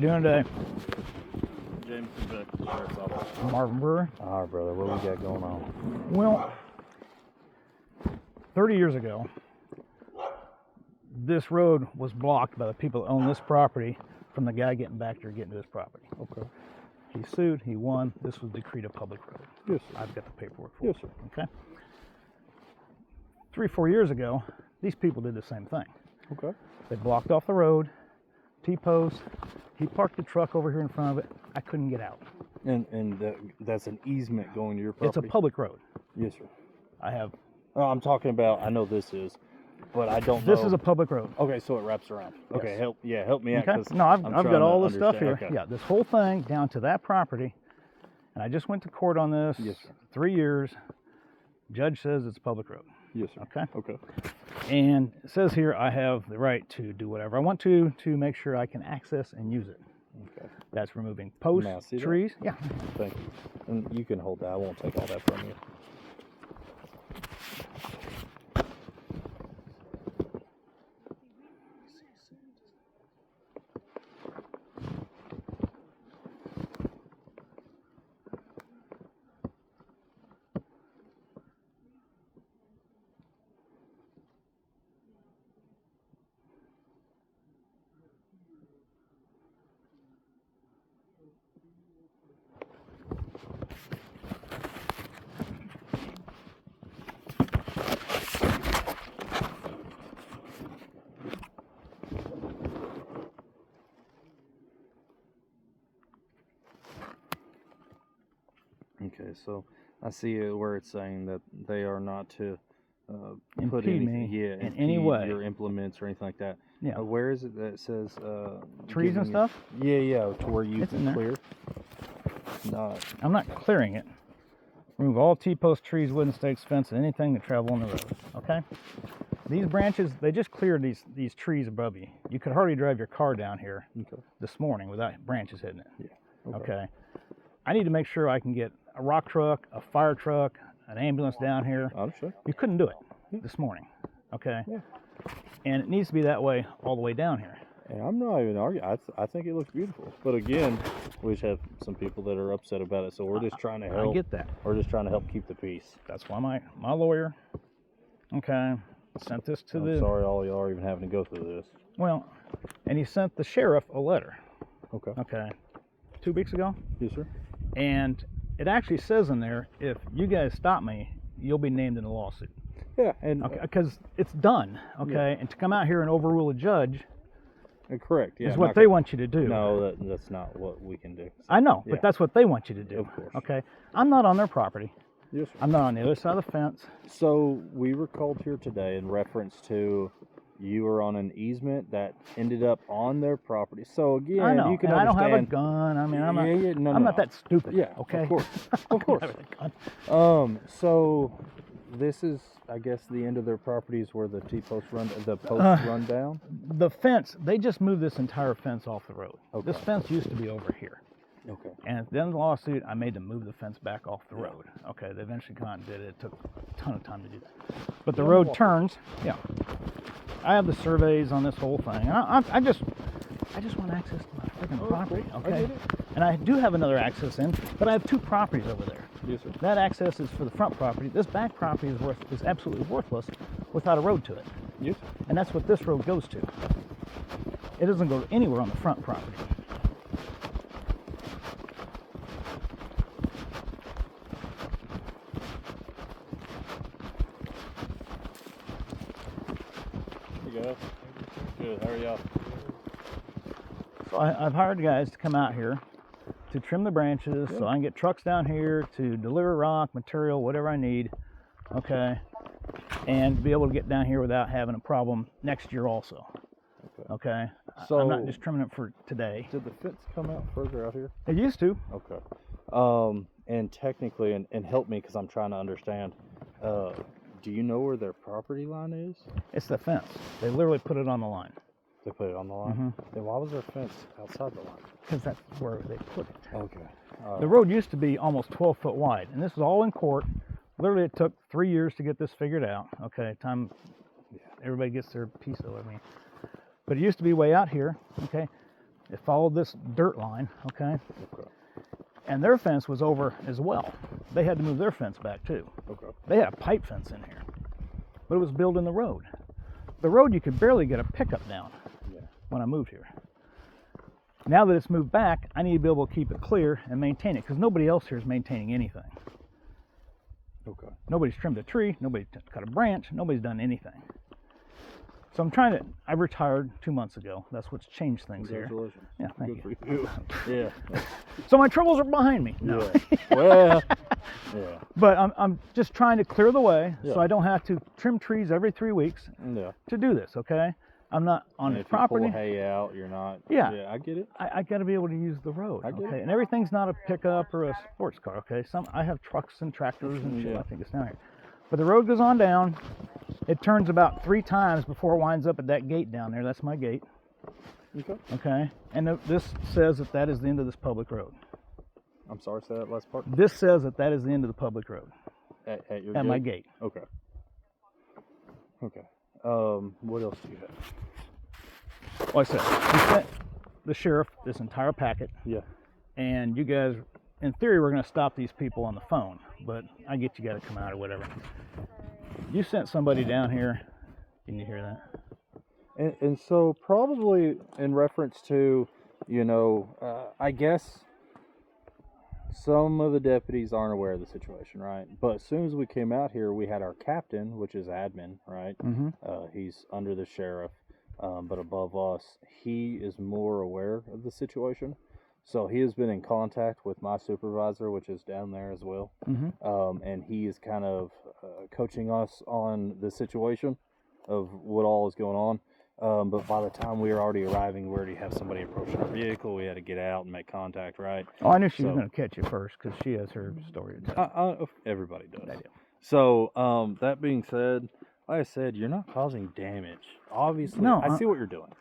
doing today? James from the Sheriff's Office. Marvin Brewer. All right, brother, what we got going on? Well, 30 years ago, this road was blocked by the people that own this property from the guy getting back there getting to his property. Okay. He sued, he won. This was decreed a public road. Yes, sir. I've got the paperwork for Yes, it. sir. Okay. 3 or 4 years ago, these people did the same thing. Okay. They blocked off the road, T-post. He parked the truck over here in front of it. I couldn't get out. And that's an easement going to your property? It's a public road. Yes, sir. I have. Oh, I'm talking about, I know this is, but I don't know. This is a public road. Okay, so it wraps around. Okay, Yes. help me out. Okay. 'Cause No, I've I'm got trying all to the stuff here. understand. Okay. Yeah, this whole thing down to that property. And I just went to court on this. Yes, sir. 3 years. Judge says it's a public road. Yes, sir. Okay. Okay. And it says here I have the right to do whatever I want to make sure I can access and use it. Okay. That's removing posts, Now, see that? trees. Yeah. Thank you. And you can hold that. I won't take all that from you. Okay, so I see it where it's saying that they are not to put Impede anything, me yeah, in any way. your implements or anything like that. Yeah. Where is it that it says Trees and giving you- stuff? Yeah, to where you It's in can there. clear. Not I'm not clearing it. Remove all T-post, trees, wooden stakes, fence, and anything that travel on the road. Okay? These branches, they just cleared these trees above you. You could hardly drive your car down here okay. this morning without branches hitting it. Yeah. Okay. I need to make sure I can get a rock truck, a fire truck, an ambulance down here. I understand. You couldn't do it this morning. Okay? Yeah. And it needs to be that way all the way down here. And I'm not even arguing. I think it looks beautiful. But again, we just have some people that are upset about it. So we're just trying to help. I get that. We're just trying to help keep the peace. That's why my lawyer, okay, sent this to I'm sorry all y'all are even having to go through this. well, and he sent the sheriff a letter, Okay. okay, 2 weeks ago. Yes, sir. And it actually says in there, if you guys stop me, you'll be named in the lawsuit. Yeah, and Okay, because it's done, okay? And to come out here and overrule a judge correct. Yeah, is I'm what not they gonna- want you to do. No, that's not what we can do. I know, Yeah. but that's what they want you to do. Of course. Okay? I'm not on their property. Yes, sir. I'm not on the other side of the fence. So we were called here today in reference to you were on an easement that ended up on their property. So again, I know, you can and I don't have a understand. gun. I mean, I'm not, Yeah, no, I'm no. not that stupid. Yeah, okay? of course, of course. I don't have a gun. So this is, I guess, the end of their properties where the T-posts run down. The fence, they just moved this entire fence off the road. Okay. This fence used to be over here. Okay. And at the end of the lawsuit, I made them move the fence back off the road. Okay, they eventually got and did it. It took a ton of time to do that. But the road turns, yeah. I have the surveys on this whole thing. And I just want access to my freaking property, I okay? get it. And I do have another access in, but I have 2 properties over there. Yes, sir. That access is for the front property. This back property is absolutely worthless without a road to it. Yes. And that's what this road goes to. It doesn't go anywhere on the front property. Here you go. Good. How are y'all? So I've hired guys to come out here to trim the branches so I can get trucks down here to deliver rock, material, whatever I need, okay, and be able to get down here without having a problem next year also, okay? So I'm not just trimming it for today. did the fence come out further out here? It used to. Okay. And technically, and help me because I'm trying to understand. Do you know where their property line is? It's the fence. They literally put it on the line They put it on the line. Then why was their fence outside the line? because that's where they put it. Okay. The road used to be almost 12 foot wide, and this is all in court. Literally, it took 3 years to get this figured out. Okay, time everybody gets their piece of it. I mean, but it used to be way out here. Okay, It followed this dirt line, okay? Okay. And their fence was over as well. They had to move their fence back too. Okay. They had a pipe fence in here, but it was built in the road. The road you could barely get a pickup down Yeah. when I moved here. Now that it's moved back, I need to be able to keep it clear and maintain it because nobody else here is maintaining anything. Okay. Nobody's trimmed a tree, nobody's cut a branch, nobody's done anything. So I'm trying to, I retired 2 months ago. That's what's changed things here. Congratulations. Yeah, thank Good you. for you. Yeah. So my troubles are behind me. No. Yeah. Well. Yeah. But I'm just trying to clear the way Yeah. so I don't have to trim trees every 3 weeks Yeah. to do this, okay? I'm not on And the if property. you pull hay out, you're not. Yeah. Yeah, I get it. I got to be able to use the road, I get okay? it. And everything's not a pickup or a sports car, okay? I have trucks and tractors and shit. Yeah. I think it's down here. But the road goes on down. It turns about 3 times before it winds up at that gate down there. That's my gate, Okay. okay? And this says that is the end of this public road. I'm sorry, say that last part. This says that is the end of the public road At your at gate? my gate. Okay. Okay. What else do you have? Like I said, we sent the sheriff this entire packet, Yeah. and you guys, in theory, we're going to stop these people on the phone, but I get you got to come out or whatever. You sent somebody down here. Can you hear that? And so probably in reference to, I guess some of the deputies aren't aware of the situation, right? But as soon as we came out here, we had our captain, which is admin, right? Mm-hmm. He's under the sheriff, but above us, he is more aware of the situation. So he has been in contact with my supervisor, which is down there as well. Mm-hmm. And he is kind of coaching us on the situation of what all is going on. But by the time we were already arriving, we already have somebody approaching our vehicle. We had to get out and make contact, right? Oh, I knew she was So- going to catch you first because she has her story to tell. Everybody does. I do. So that being said, like I said, you're not causing damage. Obviously, No, I see what you're doing.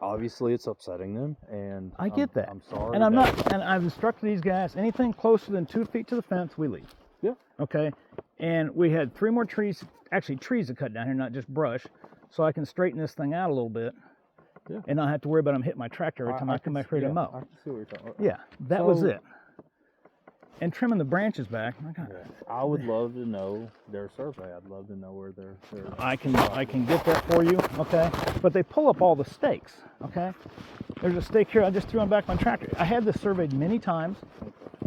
Obviously, it's upsetting them, and I get that. I'm sorry. And I'm that- not, and I've instructed these guys, anything closer than 2 feet to the fence, we leave. Yeah. Okay. And we had 3 more trees, actually trees to cut down here, not just brush, so I can straighten this thing out a little bit. Yeah. And not have to worry about them hitting my tractor every time I come can back here to yeah, mow. I can see what you're talking about. Yeah, that was So- it. And trimming the branches back. My God. Yeah. I would love to know their survey. I'd love to know where they're I can get that for you, okay? But they pull up all the stakes, okay? There's a stake here. I just threw on back my tractor. I had this surveyed many times,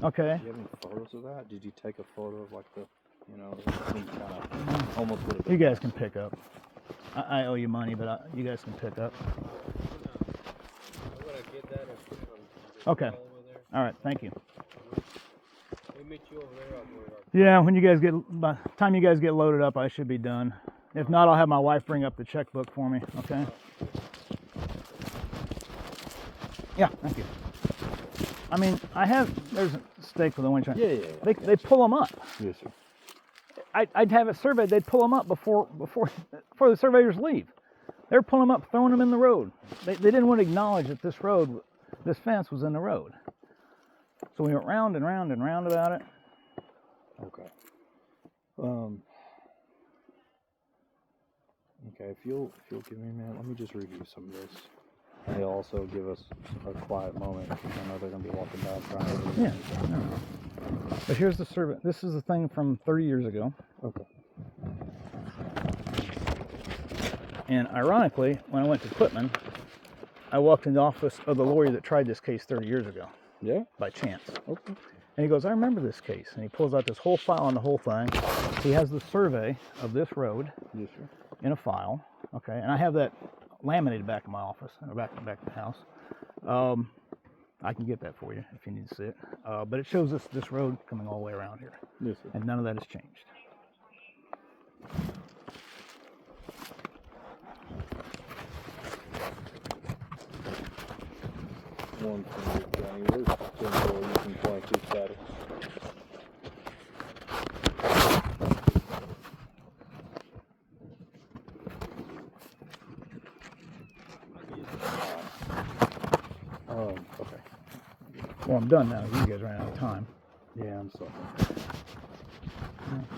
okay? Do you have any photos of that? Did you take a photo of like the, kind of almost would have been You guys can pick up. I owe you money, but you guys can pick up. I'm gonna get that and put it on Okay. over there. All right, thank you. We'll meet you over there. I'll go around. Yeah, when you guys by the time you guys get loaded up, I should be done. If not, I'll have my wife bring up the checkbook for me, okay? Yeah, thank you. I mean, there's a stake with the winch on. Yeah. They pull them up. Yes, sir. I'd have it surveyed. They'd pull them up before the surveyors leave. They're pulling them up, throwing them in the road. They didn't want to acknowledge that this fence was in the road. So we went round and round and round about it. Okay. Okay, if you'll give me a minute, let me just review some of this. And they'll also give us a quiet moment. I know they're gonna be walking by trying to. Yeah. No. But here's the survey. This is the thing from 30 years ago. Okay. And ironically, when I went to Quitman, I walked in the office of the lawyer that tried this case 30 years ago Yeah. by chance. Okay. And he goes, I remember this case. And he pulls out this whole file on the whole thing. He has the survey of this road Yes, sir. in a file. Okay. And I have that laminated back in my office, or back in the house. I can get that for you if you need to see it. But it shows this road coming all the way around here. Yes, sir. And none of that has changed. One finger, Johnny. Where's the pencil you can point to static? Okay. Well, I'm done now. You guys ran out of time. Yeah, I'm sorry.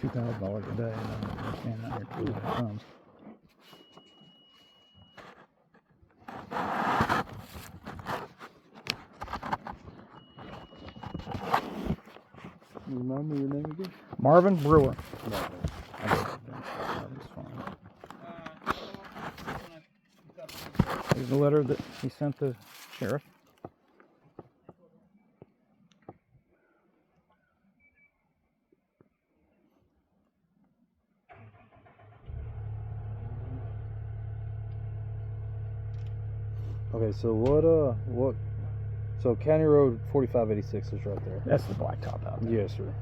$2,000 a day. And I'm standing out here twiddling my thumbs. Remind me your name again? Marvin Brewer. No. Marvin's fine. Here's the letter that he sent the sheriff. Okay, so what? So County Road 4586 is right there. That's the blacktop out there. Yes, sir.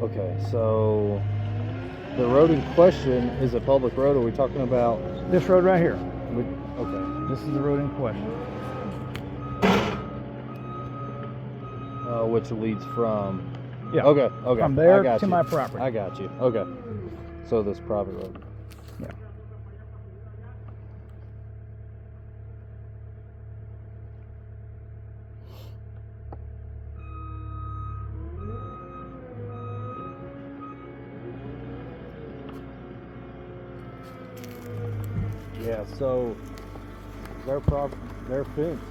Okay, so the road in question is a public road. Are we talking about? This road right here. Okay. This is the road in question. Which leads from? Yeah. Okay. From I there got to you. my property. I got you. Okay. So this private road. Yeah. Yeah. So their fence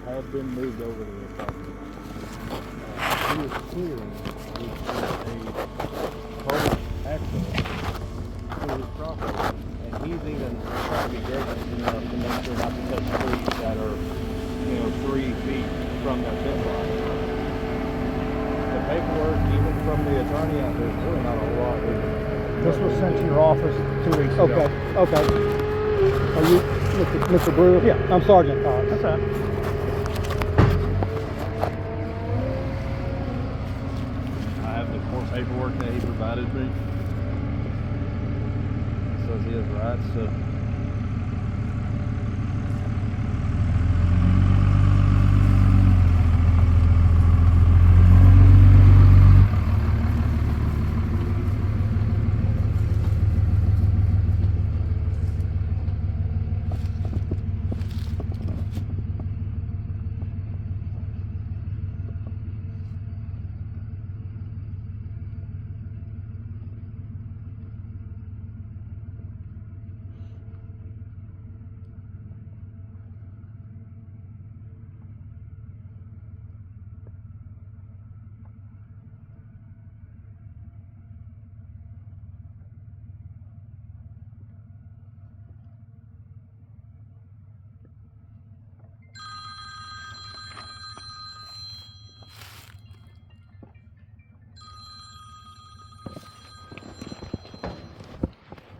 had been moved over to their property. He was clearing a public access to his property, and he's even trying to be gracious enough to make sure not to touch trees that are, 3 feet from their fence line. The paperwork, even from the attorney out there, is really not a lot. This was sent to your office 2 weeks ago. Okay. Are you Mr. Brewer? Yeah. I'm Sergeant Cox. That's right. I have the court paperwork that he provided me. It says he has rights to.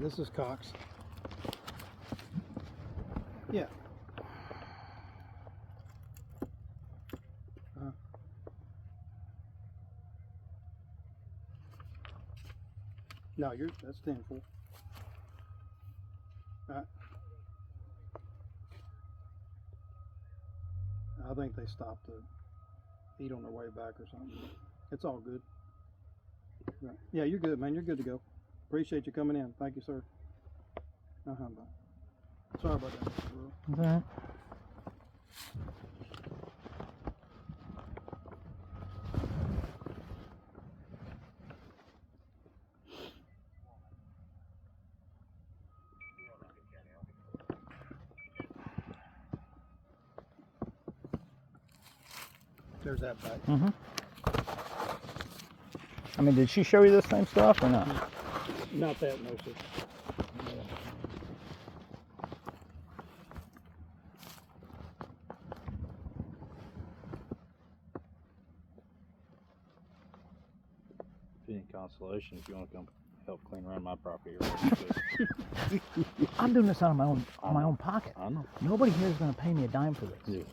This is Cox. Yeah. No, that's 10-4. I think they stopped to eat on their way back or something. It's all good. Right. Yeah, you're good, man. You're good to go. Appreciate you coming in. Thank you, sir. Bye. Sorry about that, Mr. Brewer. That's all right. There's that back. Mm-hmm. I mean, did she show you this same stuff or not? Not that, no, sir. Any consolation, if you want to come help clean around my property. I'm doing this out of my own pocket. I know. Nobody here is going to pay me a dime for this. Yes.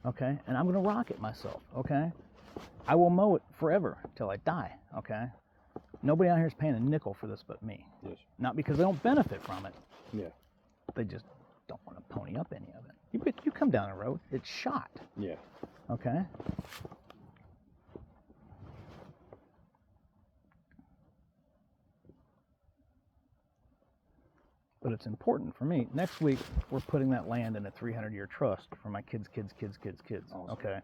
Okay? And I'm going to rock it myself. Okay? I will mow it forever till I die. Okay? Nobody out here is paying a nickel for this but me. Yes. Not because they don't benefit from it. Yeah. They just don't want to pony up any of it. You come down the road, it's shot. Yeah. Okay? But it's important for me. Next week, we're putting that land in a 300-year trust for my kids. Awesome. Okay?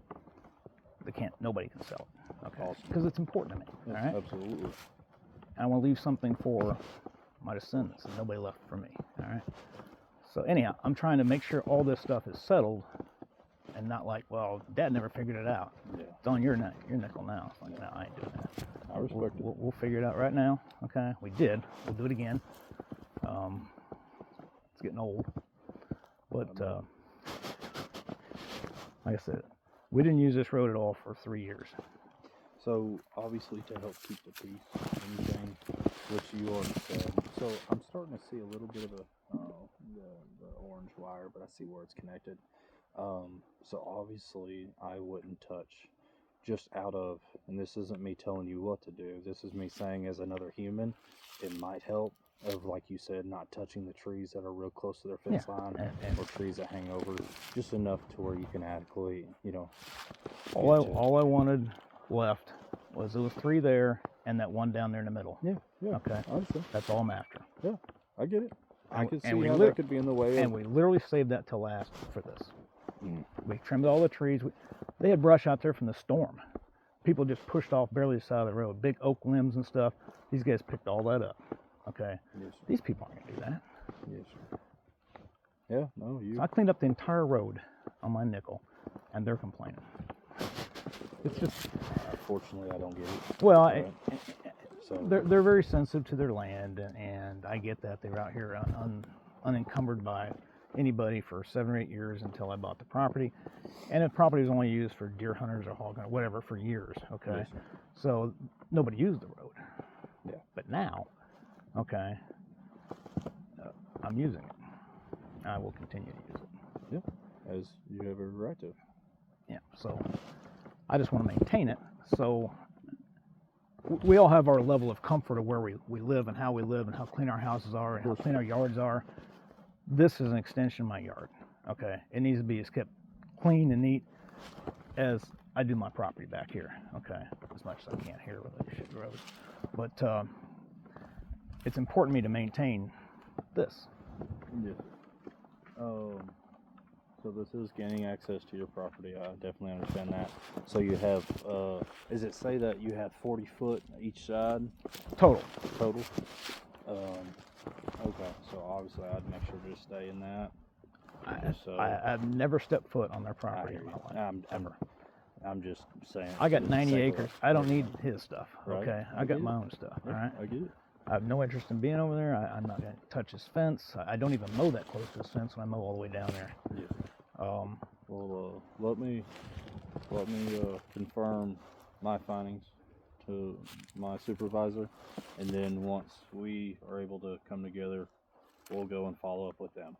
Nobody can sell it. Okay? Awesome. Because it's important to me. Yes, all right? absolutely. And I want to leave something for my descendants, and nobody left for me. All right. So anyhow, I'm trying to make sure all this stuff is settled, and not like, well, Dad never figured it out. Yeah. It's on your nickel now. It's like, no, I ain't doing that. I respect it. We'll figure it out right now. Okay, we did. We'll do it again. It's getting old, but like I said, we didn't use this road at all for 3 years. So obviously to help keep the peace, anything which you already said. So I'm starting to see a little bit of the orange wire, but I see where it's connected. So obviously I wouldn't touch, just out of, and this isn't me telling you what to do. This is me saying as another human, it might help. Of, like you said, not touching the trees that are real close to their fence line, or trees that hang over, just enough to where you can adequately, All I wanted left was there was 3 there and that one down there in the middle. Yeah. Okay. I understand. That's all I'm after. Yeah, I get it. I And- can see and we how lit- that could be in the way. And we literally saved that till last for this. Mm. We trimmed all the trees. They had brush out there from the storm. People just pushed off barely the side of the road, big oak limbs and stuff. These guys picked all that up. Okay. Yes, sir. These people aren't gonna do that. Yes, sir. Yeah, no, you. So I cleaned up the entire road on my nickel, and they're complaining. It's just, Fortunately, I don't get it. well, Right. So they're very sensitive to their land, and I get that. They were out here unencumbered by anybody for 7 or 8 years until I bought the property, and the property was only used for deer hunters or hog hunters, whatever, for years. Okay, Yes, sir. so nobody used the road. Yeah. But now, okay, I'm using it. I will continue to use it. as you have every right to. Yeah. So I just want to maintain it. So we all have our level of comfort of where we live and how we live and how clean our houses are and how clean our yards are. This is an extension of my yard. Okay. It needs to be as kept clean and neat as I do my property back here. Okay. As much as I can here with the shit roads. But it's important to me to maintain this. Yes. So this is gaining access to your property. I definitely understand that. So you have, is it say that you have 40 foot each side Total. total? Okay, so obviously I'd make sure to stay in that. So I've never stepped foot on their I property hear in my you. life. I'm, I'm just saying. I got for the 90 sake of acres. I don't need his stuff. Right. Okay, I I got get my it. own stuff. Yeah, All right. I get it. I have no interest in being over there. I'm not going to touch his fence. I don't even mow that close to his fence when I mow all the way down there. Yeah. Well, let me confirm my findings to my supervisor, and then once we are able to come together, we'll go and follow up with them.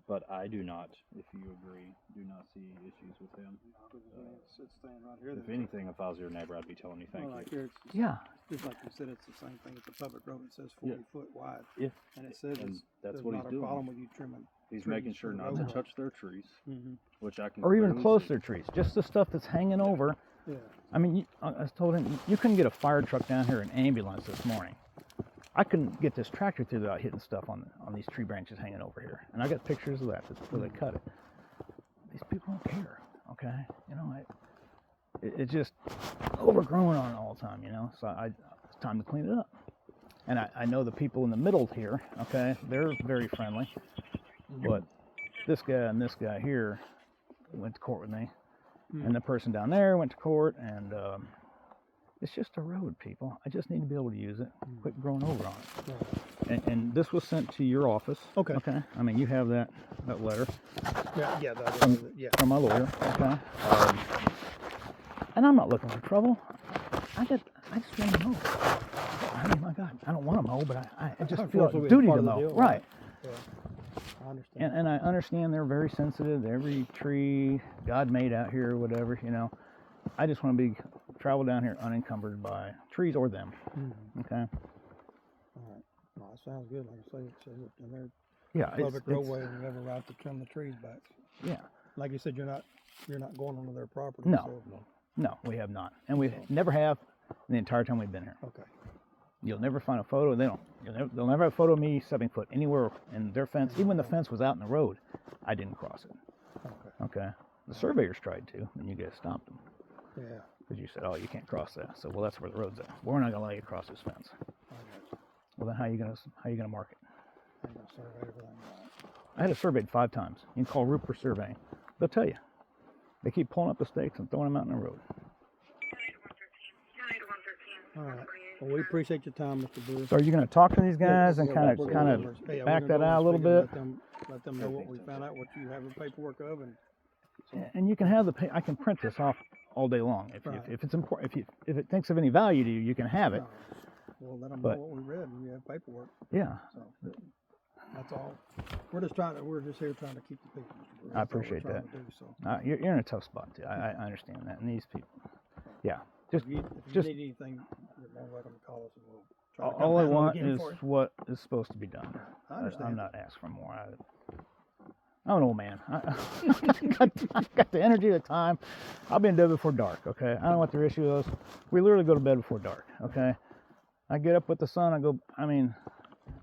But I do not, if you agree, do not see issues with him. It's staying right here. If anything, if I was your neighbor, I'd be telling you thank Well, like you. here, it's just, Yeah. just like you said, it's the same thing. It's a public road. It says 40 foot wide. Yeah. And it says And it's, that's there's what not he's a doing. problem with you trimming. He's trees making sure for the not to roadway. touch their trees, Mm-hmm. which I can. Or even clearly close see. their trees. Just the stuff that's hanging over. Yeah. I mean, I told him you couldn't get a fire truck down here, an ambulance this morning. I couldn't get this tractor through without hitting stuff on these tree branches hanging over here. And I got pictures of that where they cut it. These people don't care. Okay, it's just overgrown on it all the time. So it's time to clean it up. And I know the people in the middle here. Okay, they're very friendly. But this guy and this guy here went to court with me. And the person down there went to court, and it's just a road, people. I just need to be able to use it. Quit growing over on it. And this was sent to your office. Okay. Okay. I mean, you have that letter Yeah. Yeah. Yeah. from my lawyer. Okay. And I'm not looking for trouble. I just want to mow. I mean, my God, I don't want to mow, but I just feel Unfortunately, a duty part to of the mow. deal, Right. Yeah. I understand. And I understand they're very sensitive to every tree God made out here, whatever, I just want to travel down here unencumbered by trees or them. Okay. All right. No, that sounds good. Like I say, it says it in there. Yeah. Public roadway, and you have a right to trim the trees back. Yeah. Like you said, you're not going onto their property. No. So, No, we have not, and we never have the entire time we've been here. okay. You'll never find a photo. They'll never have a photo of me stepping foot anywhere in their fence. Even when the fence was out in the road, I didn't cross it. Okay. Okay. The surveyors tried to, and you guys stopped them Yeah. because you said, "Oh, you can't cross that." So, well, that's where the road's at. We're not gonna allow you to cross this fence. I got you. Well, then how you gonna mark it? I'm gonna survey everything. I had it surveyed 5 times. You can call Rupert Surveying. They'll tell you. They keep pulling up the stakes and throwing them out in the road. All right. Well, we appreciate your time, Mr. Brewer. So are you going to talk to these guys and yeah, kind we're of gonna- Hey, we're back gonna that go out a and little speak bit? and Let them know what we found out, what you have the paperwork of, and And you can have I can print this off all day long Right. if it's important. If it thinks of any value to you, you can have it. We'll let them But- know what we read, and you have paperwork. Yeah, So that's all. We're just here trying to keep the people. Mr. Brewer. I That's all we're appreciate trying that. to do, so. you're in a tough spot too. I understand that. And these people, yeah, just If you just- need anything, you're more welcome to call us, and we'll try to come all I down want again is for you. what is supposed to be done. I understand. I'm not asking for more. I'm an old man. I got the energy, the time. I'll be in bed before dark, okay? I don't know what their issue is. We literally go to bed before dark, okay? I get up with the sun.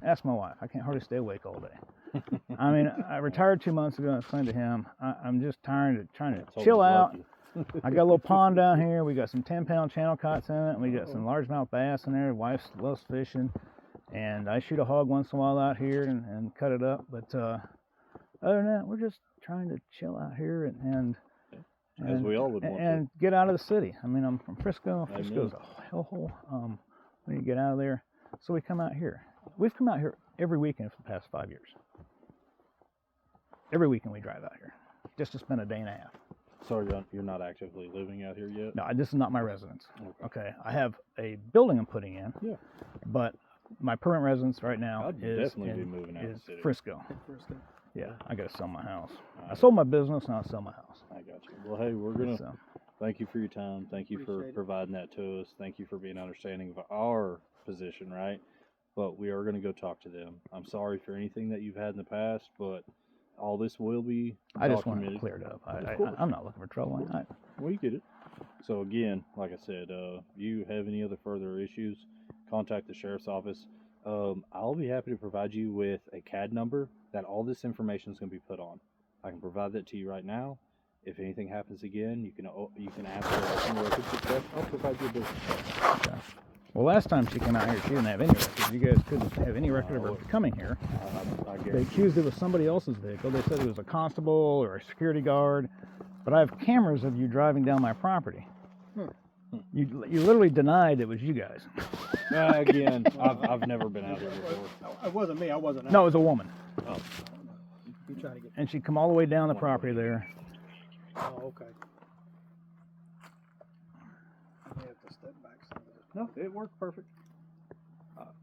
Ask my wife. I can't hardly stay awake all day. I retired 2 months ago. I explained to him, I'm just tired of trying to Told chill he's out. lucky. I got a little pond down here. We got some 10-pound channel cots in it. And we got some largemouth bass in there. Wife loves fishing. And I shoot a hog once in a while out here and cut it up. But other than that, we're just trying to chill out here and As we all would want and get out of the city. I'm from Frisco. Amen. Frisco's a hellhole. We need to get out of there. So we come out here. We've come out here every weekend for the past 5 years. Every weekend we drive out here just to spend a day and a half. to. So you're not actively living out here yet? No, this is not my residence. Okay. Okay, I have a building I'm putting in. Yeah. But my permanent residence right now I'd is definitely be moving out of the city. Frisco. Frisco. Yeah, I got to sell my house. I Alright. sold my business, now I sell my house. I got you. Well, hey, we're gonna So, thank you for your time. Thank you for Appreciate it. providing that to us. Thank you for being understanding of our position, right? But we are gonna go talk to them. I'm sorry for anything that you've had in the past, but all this will be I just want it documented. cleared up. Of course. I'm not looking for trouble. We get it. So again, like I said, you have any other further issues, contact the sheriff's office. I'll be happy to provide you with a CAD number that all this information is going to be put on. I can provide that to you right now. If anything happens again, you can ask for any records request. I'll provide you a business card. Well, last time she came out here, she didn't have any records. You guys couldn't have any record of her coming here. I They guarantee. accused it was somebody else's vehicle. They said it was a constable or a security guard. But I have cameras of you driving down my property. You literally denied it was you guys. Again, I've never been out here before. It wasn't me. I wasn't. No, it was a woman. Oh, You trying to get? And she'd come all the way down the property there. Oh, okay. I may have to step back some. no, it worked perfect.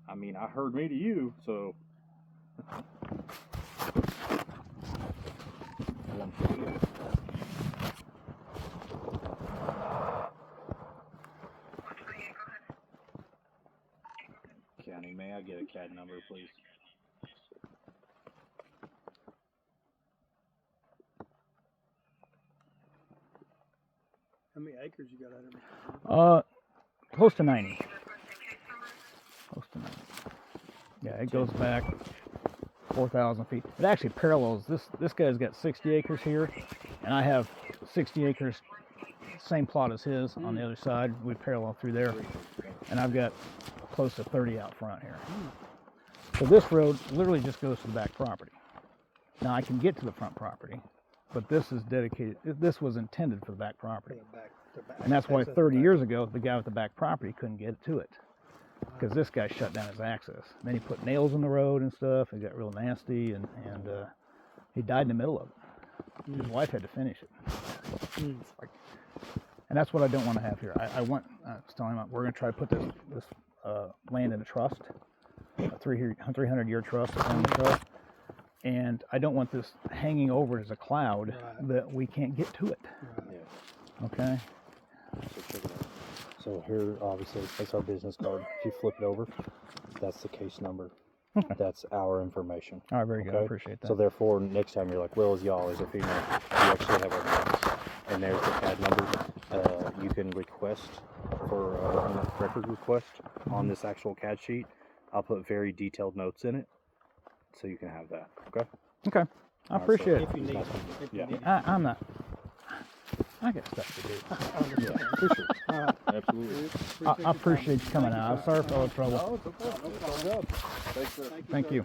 I heard me to you, so. County, may I get a CAD number, please? How many acres you got out there? Close to 90. Close to 90. Yeah, it goes back 4,000 feet. It actually parallels. This guy's got 60 acres here, and I have 60 acres, same plot as his on the other side. We parallel through there, and I've got close to 30 out front here. So this road literally just goes to the back property. Now I can get to the front property, but this is dedicated. This was intended for the back property. The back. And that's why Access the 30 back. years ago, the guy with the back property couldn't get to it because this guy shut down his access. Then he put nails in the road and stuff. It got real nasty, and he died in the middle of it. His wife had to finish it. It's like- and that's what I don't want to have here. I was telling him we're going to try to put this land in a trust, a 300-year trust, a family trust. And I don't want this hanging over as a cloud Right. that we can't get to it. Yeah. Okay. So check it out. So here, obviously, that's our business card. If you flip it over, that's the case number. That's our information. All right, very good. I Okay? appreciate that. So therefore, next time you're like, well, is y'all, is a female, you actually have our names. And there's the CAD number. You can request for a record request on this actual CAD sheet. I'll put very detailed notes in it, so you can have that. Okay. Okay. I All right, so appreciate it. If you need it. Yeah. If you need it. I'm not. I got stuff to do. I understand. For sure. All right. Absolutely. I appreciate you coming out. I'm sorry for all the trouble. No, it's okay. It's all good. Thanks, sir. Thank sir. you.